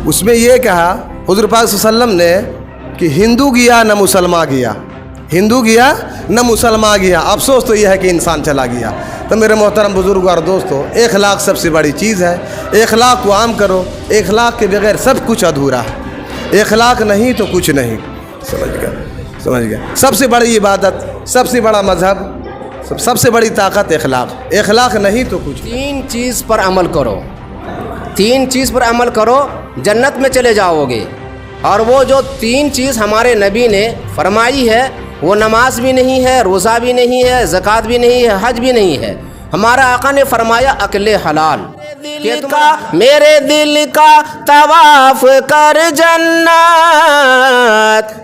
اس میں یہ کہا حضور پاک صلی اللہ علیہ وسلم نے کہ ہندو گیا نہ مسلمان گیا، ہندو گیا نہ مسلمان گیا، افسوس تو یہ ہے کہ انسان چلا گیا۔ تو میرے محترم بزرگ اور دوستو، اخلاق سب سے بڑی چیز ہے، اخلاق کو عام کرو، اخلاق کے بغیر سب کچھ ادھورا ہے، اخلاق نہیں تو کچھ نہیں، سمجھ گیا۔ سب سے بڑی عبادت، سب سے بڑا مذہب، سب سے بڑی طاقت اخلاق، اخلاق نہیں تو کچھ نہیں۔ تین چیز پر عمل کرو، تین چیز پر عمل کرو، جنت میں چلے جاؤ گے۔ اور وہ جو تین چیز ہمارے نبی نے فرمائی ہے، وہ نماز بھی نہیں ہے، روزہ بھی نہیں ہے، زکوٰۃ بھی نہیں ہے، حج بھی نہیں ہے۔ ہمارا آقا نے فرمایا اکل حلال، میرے دل کا طواف کر جنت،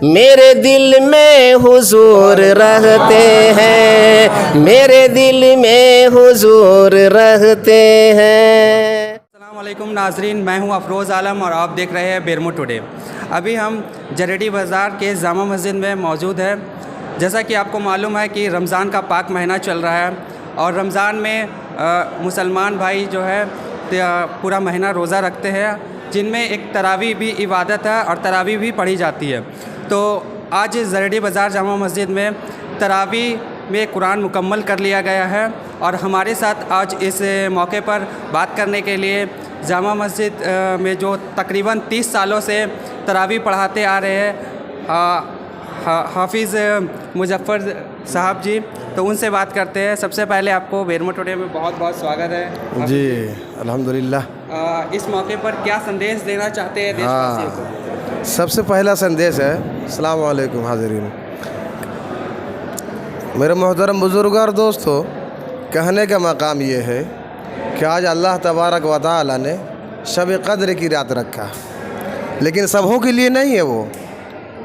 میرے دل میں حضور رہتے ہیں، میرے دل میں حضور رہتے ہیں۔ السلام علیکم ناظرین، میں ہوں افروز عالم اور آپ دیکھ رہے ہیں بیرمو ٹوڈے۔ ابھی ہم جریڈی بازار کے جامع مسجد میں موجود ہیں۔ جیسا کہ آپ کو معلوم ہے کہ رمضان کا پاک مہینہ چل رہا ہے، اور رمضان میں مسلمان بھائی جو ہے پورا مہینہ روزہ رکھتے ہیں، جن میں ایک تراویح بھی عبادت ہے اور تراویح بھی پڑھی جاتی ہے۔ تو آج جریڈی بازار جامع مسجد میں تراویح میں قرآن مکمل کر لیا گیا ہے، اور ہمارے ساتھ آج اس موقع پر بات کرنے کے لیے جامع مسجد میں جو تقریباً 30 سالوں سے تراویح پڑھاتے آ رہے ہیں حافظ مظفر صاحب جی، تو ان سے بات کرتے ہیں۔ سب سے پہلے آپ کو بیرمو ٹوڈے میں بہت بہت سواگت ہے جی الحمدللہ۔ اس موقع پر کیا سندیش دینا چاہتے ہیں دیش واسیوں کو؟ سب سے پہلا سندیش ہے، السلام علیکم حاضرین، میرے محترم بزرگ اور دوستو، کہنے کا مقام یہ ہے کہ آج اللہ تبارک و تعالی نے شب قدر کی رات رکھا، لیکن سبھوں کے لیے نہیں ہے، وہ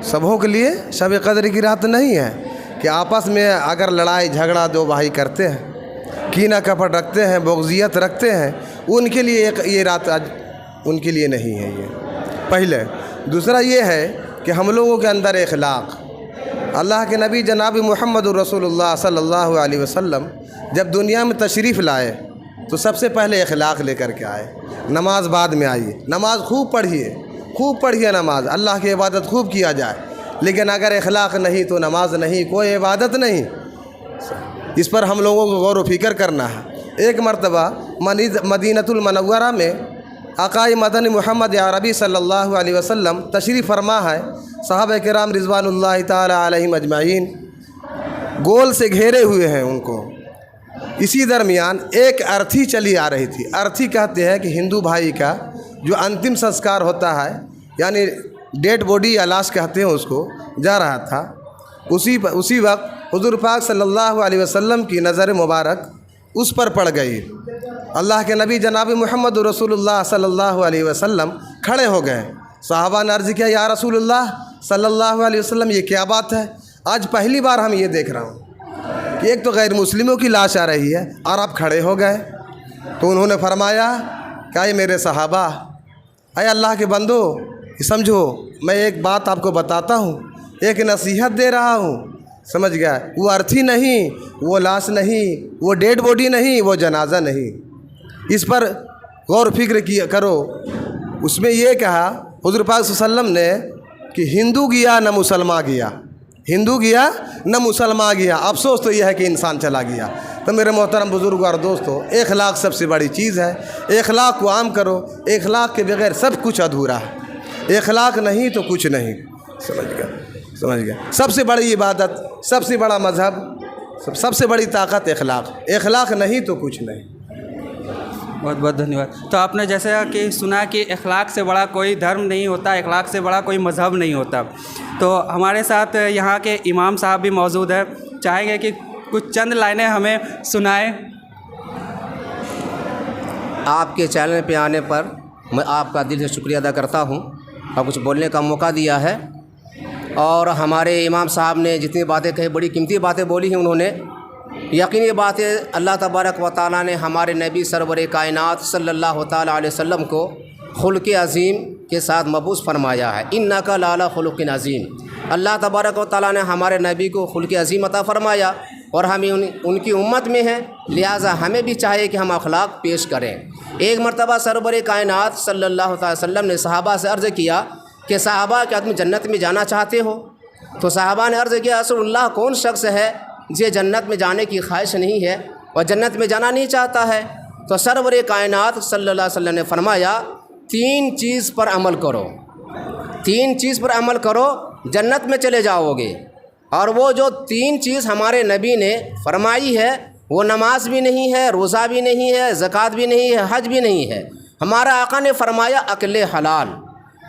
سبھوں کے لیے شب قدر کی رات نہیں ہے کہ آپس میں اگر لڑائی جھگڑا دو بھائی کرتے ہیں، کینہ کپٹ رکھتے ہیں، بغضیت رکھتے ہیں، ان کے لیے یہ رات آج ان کے لیے نہیں ہے۔ یہ پہلے۔ دوسرا یہ ہے کہ ہم لوگوں کے اندر اخلاق، اللہ کے نبی جناب محمد رسول اللہ صلی اللہ علیہ وسلم جب دنیا میں تشریف لائے تو سب سے پہلے اخلاق لے کر کے آئے۔ نماز بعد میں آئی، نماز خوب پڑھیے نماز، اللہ کی عبادت خوب کیا جائے، لیکن اگر اخلاق نہیں تو نماز نہیں، کوئی عبادت نہیں۔ اس پر ہم لوگوں کو غور و فکر کرنا ہے۔ ایک مرتبہ مدینۃ المنورہ میں آقائے مدنی محمد عربی صلی اللہ علیہ وسلم تشریف فرما ہے، صحابہ کرام رضوان اللہ تعالی علیہم اجمعین گول سے گھیرے ہوئے ہیں ان کو۔ اسی درمیان ایک ارتھی چلی آ رہی تھی۔ ارتھی کہتے ہیں کہ ہندو بھائی کا جو انتم سنسکار ہوتا ہے، یعنی ڈیڈ باڈی یا لاش کہتے ہیں اس کو، جا رہا تھا۔ اسی وقت حضور پاک صلی اللہ علیہ وسلم کی نظر مبارک اس پر پڑ گئی۔ اللہ کے نبی جناب محمد رسول اللہ صلی اللہ علیہ وسلم کھڑے ہو گئے۔ صحابہ نے عرض کیا، یا رسول اللہ صلی اللہ علیہ وسلم، یہ کیا بات ہے؟ آج پہلی بار ہم یہ دیکھ رہا ہوں کہ ایک تو غیر مسلموں کی لاش آ رہی ہے اور آپ کھڑے ہو گئے۔ تو انہوں نے فرمایا کہ اے میرے صحابہ، اے اللہ کے بندو، سمجھو میں ایک بات آپ کو بتاتا ہوں، ایک نصیحت دے رہا ہوں، سمجھ گیا؟ وہ ارتھی نہیں، وہ لاش نہیں، وہ ڈیڈ باڈی نہیں، وہ جنازہ نہیں۔ اس پر غور و فکر کرو۔ اس میں یہ کہا حضور پاک صلی اللہ علیہ وسلم نے کہ ہندو گیا نہ مسلمان گیا، ہندو گیا نہ مسلمان گیا، افسوس تو یہ ہے کہ انسان چلا گیا۔ تو میرے محترم بزرگ اور دوستو، اخلاق سب سے بڑی چیز ہے، اخلاق کو عام کرو، اخلاق کے بغیر سب کچھ ادھورا ہے، اخلاق نہیں تو کچھ نہیں، سمجھ گیا۔ سب سے بڑی عبادت، سب سے بڑا مذہب، سب سے بڑی طاقت اخلاق، اخلاق نہیں تو کچھ نہیں۔ بہت بہت دھنیواد۔ تو آپ نے جیسا کہ سنا کہ اخلاق سے بڑا کوئی دھرم نہیں ہوتا، اخلاق سے بڑا کوئی مذہب نہیں ہوتا۔ تو ہمارے ساتھ یہاں کے امام صاحب بھی موجود ہیں، چاہیں گے کہ کچھ چند لائنیں ہمیں سنائیں۔ آپ کے چینل پہ آنے پر میں آپ کا دل سے شکریہ ادا کرتا ہوں اور کچھ بولنے کا موقع دیا ہے۔ اور ہمارے امام صاحب نے جتنی باتیں کہی، بڑی قیمتی باتیں بولی ہیں انہوں نے۔ یقین یہ بات ہے، اللہ تبارک و تعالیٰ نے ہمارے نبی سرور کائنات صلی اللہ تعالیٰ علیہ وسلم کو خلق عظیم کے ساتھ مبعوث فرمایا ہے۔ انک لعلی خلق عظیم۔ اللہ تبارک و تعالیٰ نے ہمارے نبی کو خلق عظیم عطا فرمایا، اور ہم ان کی امت میں ہیں، لہٰذا ہمیں بھی چاہیے کہ ہم اخلاق پیش کریں۔ ایک مرتبہ سرور کائنات صلی اللہ تعالی وسلم نے صحابہ سے عرض کیا کہ صحابہ کیا تم جنت میں جانا چاہتے ہو؟ تو صحابہ نے عرض کیا رسول اللہ کون شخص ہے جسے جنت میں جانے کی خواہش نہیں ہے اور جنت میں جانا نہیں چاہتا ہے؟ تو سرور کائنات صلی اللہ علیہ وسلم نے فرمایا 3 چیز پر عمل کرو، 3 چیز پر عمل کرو، جنت میں چلے جاؤ گے۔ اور وہ جو 3 چیز ہمارے نبی نے فرمائی ہے وہ نماز بھی نہیں ہے، روزہ بھی نہیں ہے، زکوٰۃ بھی نہیں ہے، حج بھی نہیں ہے۔ ہمارا آقا نے فرمایا اکل حلال،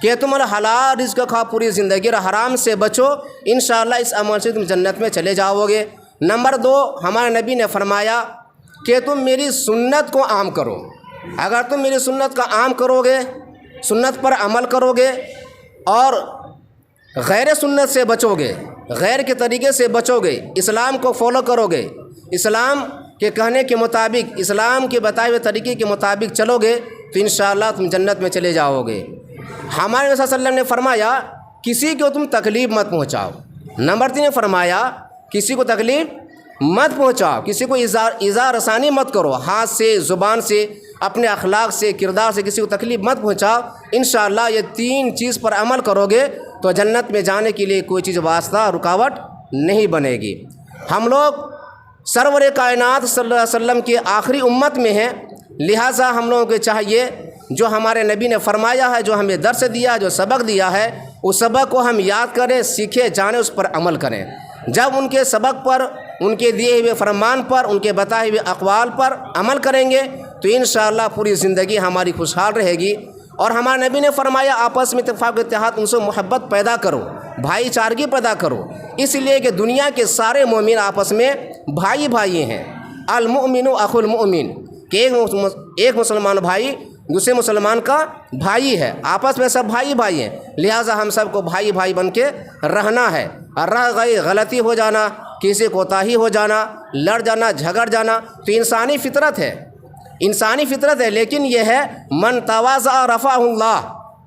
کہ تم حلال رزق کھاؤ پوری زندگی، اور حرام سے بچو، انشاءاللہ اس عمل سے تم جنت میں چلے جاؤ گے۔ نمبر 2، ہمارے نبی نے فرمایا کہ تم میری سنت کو عام کرو۔ اگر تم میری سنت کا عام کرو گے، سنت پر عمل کرو گے اور غیر سنت سے بچو گے، غیر کے طریقے سے بچو گے، اسلام کو فالو کرو گے، اسلام کے کہنے کے مطابق، اسلام کے بتائے ہوئے طریقے کے مطابق چلو گے، تو انشاءاللہ تم جنت میں چلے جاؤ گے۔ ہمارے نبی صلی اللہ علیہ وسلم نے فرمایا کسی کو تم تکلیف مت پہنچاؤ۔ نمبر 3 نے فرمایا کسی کو تکلیف مت پہنچاؤ، کسی کو ایذا رسانی مت کرو، ہاتھ سے، زبان سے، اپنے اخلاق سے، کردار سے کسی کو تکلیف مت پہنچاؤ۔ انشاءاللہ یہ 3 چیز پر عمل کرو گے تو جنت میں جانے کے لیے کوئی چیز واسطہ رکاوٹ نہیں بنے گی۔ ہم لوگ سرور کائنات صلی اللہ علیہ وسلم کی آخری امت میں ہیں، لہٰذا ہم لوگوں کو چاہیے جو ہمارے نبی نے فرمایا ہے، جو ہمیں درس دیا ہے، جو سبق دیا ہے، اس سبق کو ہم یاد کریں، سیکھیں، جانیں، اس پر عمل کریں۔ جب ان کے سبق پر، ان کے دیے ہوئے فرمان پر، ان کے بتائے ہوئے اقوال پر عمل کریں گے تو انشاءاللہ پوری زندگی ہماری خوشحال رہے گی۔ اور ہمارے نبی نے فرمایا آپس میں اتفاق و اتحاد، ان سے محبت پیدا کرو، بھائی چارگی پیدا کرو، اس لیے کہ دنیا کے سارے مومن آپس میں بھائی بھائی ہیں۔ المؤمن اخو المؤمن، کہ ایک مسلمان بھائی دوسرے مسلمان کا بھائی ہے، آپس میں سب بھائی بھائی ہیں، لہٰذا ہم سب کو بھائی بھائی بن کے رہنا ہے۔ اور رہ گئی غلطی ہو جانا، کسی کوتاہی ہو جانا، لڑ جانا، جھگڑ جانا، تو انسانی فطرت ہے، انسانی فطرت ہے، لیکن یہ ہے من تواضع رفعہ اللہ،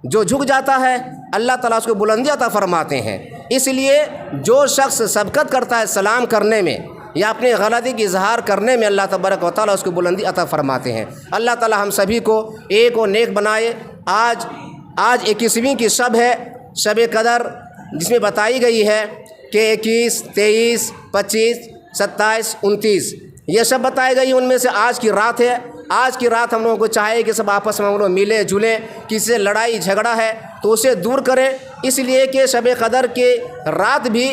جو جھک جاتا ہے اللہ تعالیٰ اس کو بلندی عطا فرماتے ہیں۔ اس لیے جو شخص سبقت کرتا ہے سلام کرنے میں یا اپنی غلطی کی اظہار کرنے میں، اللہ تبارک و تعالیٰ اس کو بلندی عطا فرماتے ہیں۔ اللہ تعالیٰ ہم سبھی کو ایک و نیک بنائے۔ آج 21ویں کی شب ہے، شب قدر، جس میں بتائی گئی ہے کہ 21، 23، 25، 27، 29 یہ شب بتائی گئی، ان میں سے آج کی رات ہے۔ آج کی رات ہم لوگوں کو چاہیے کہ سب آپس میں ہم لوگ ملے جلیں، کسی سے لڑائی جھگڑا ہے تو اسے دور کریں، اس لیے کہ شب قدر کے رات بھی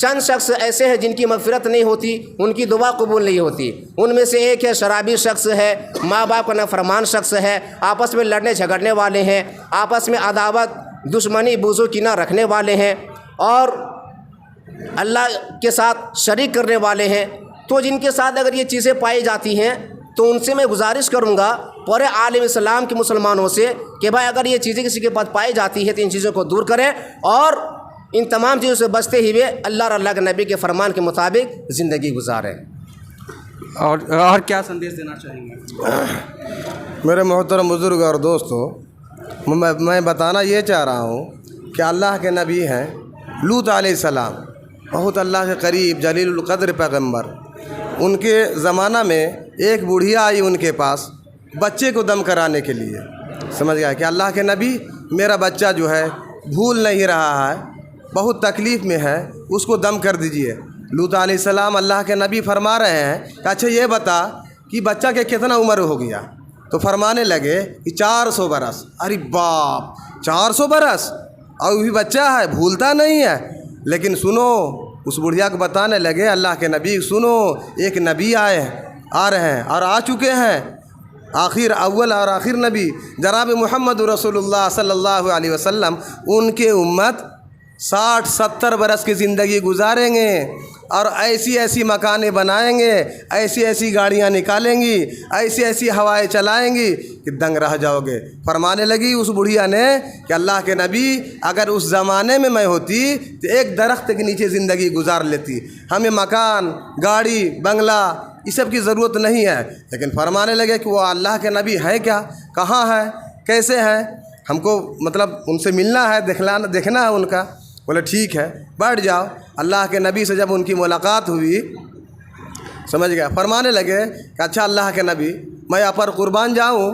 چند شخص ایسے ہیں جن کی مغفرت نہیں ہوتی، ان کی دعا قبول نہیں ہوتی۔ ان میں سے ایک ہے شرابی شخص ہے، ماں باپ کا نافرمان شخص ہے، آپس میں لڑنے جھگڑنے والے ہیں، آپس میں عداوت، دشمنی، بغض و کینہ رکھنے والے ہیں، اور اللہ کے ساتھ شریک کرنے والے ہیں۔ تو جن کے ساتھ اگر یہ چیزیں پائی جاتی ہیں تو ان سے میں گزارش کروں گا پورے عالم اسلام کے مسلمانوں سے کہ بھائی اگر یہ چیزیں کسی کے پاس پائی جاتی ہے تو ان چیزوں کو دور کریں اور ان تمام چیزوں سے بچتے ہوئے اللہ اور اللہ کے نبی کے فرمان کے مطابق زندگی گزاریں۔ اور کیا سندیش دینا چاہیں گے؟ میرے محترم بزرگ اور دوستوں، میں بتانا یہ چاہ رہا ہوں کہ اللہ کے نبی ہیں لوط علیہ السلام، بہت اللہ کے قریب جلیل القدر پیغمبر۔ ان کے زمانہ میں ایک بوڑھیا آئی ان کے پاس بچے کو دم کرانے کے لیے، سمجھ گیا کہ اللہ کے نبی میرا بچہ جو ہے بھول نہیں رہا ہے، بہت تکلیف میں ہے، اس کو دم کر دیجئے۔ لوط علیہ السلام اللہ کے نبی فرما رہے ہیں کہ اچھا یہ بتا کہ بچہ کے کتنا عمر ہو گیا؟ تو فرمانے لگے کہ 400 برس۔ ارے باپ، 400 برس اور بھی بچہ ہے، بھولتا نہیں ہے۔ لیکن سنو، اس بڑھیا کو بتانے لگے اللہ کے نبی، سنو ایک نبی آ رہے ہیں اور آ چکے ہیں، اول اور آخر نبی جناب محمد رسول اللہ صلی اللہ علیہ وسلم، ان کے امت 60-70 برس کی زندگی گزاریں گے اور ایسی ایسی مکانیں بنائیں گے، ایسی ایسی گاڑیاں نکالیں گی، ایسی ایسی ہوائیں چلائیں گی کہ دنگ رہ جاؤ گے۔ فرمانے لگی اس بڑھیا نے کہ اللہ کے نبی اگر اس زمانے میں میں ہوتی تو ایک درخت کے نیچے زندگی گزار لیتی، ہمیں مکان، گاڑی، بنگلہ اس سب کی ضرورت نہیں ہے۔ لیکن فرمانے لگے کہ وہ اللہ کے نبی ہیں کیا، کہاں ہیں، کیسے ہیں، ہم کو مطلب ان سے ملنا ہے، دیکھنا ہے ان کا۔ بولے ٹھیک ہے بیٹھ جاؤ۔ اللہ کے نبی سے جب ان کی ملاقات ہوئی، سمجھ گیا، فرمانے لگے کہ اچھا اللہ کے نبی میں آپ پر قربان جاؤں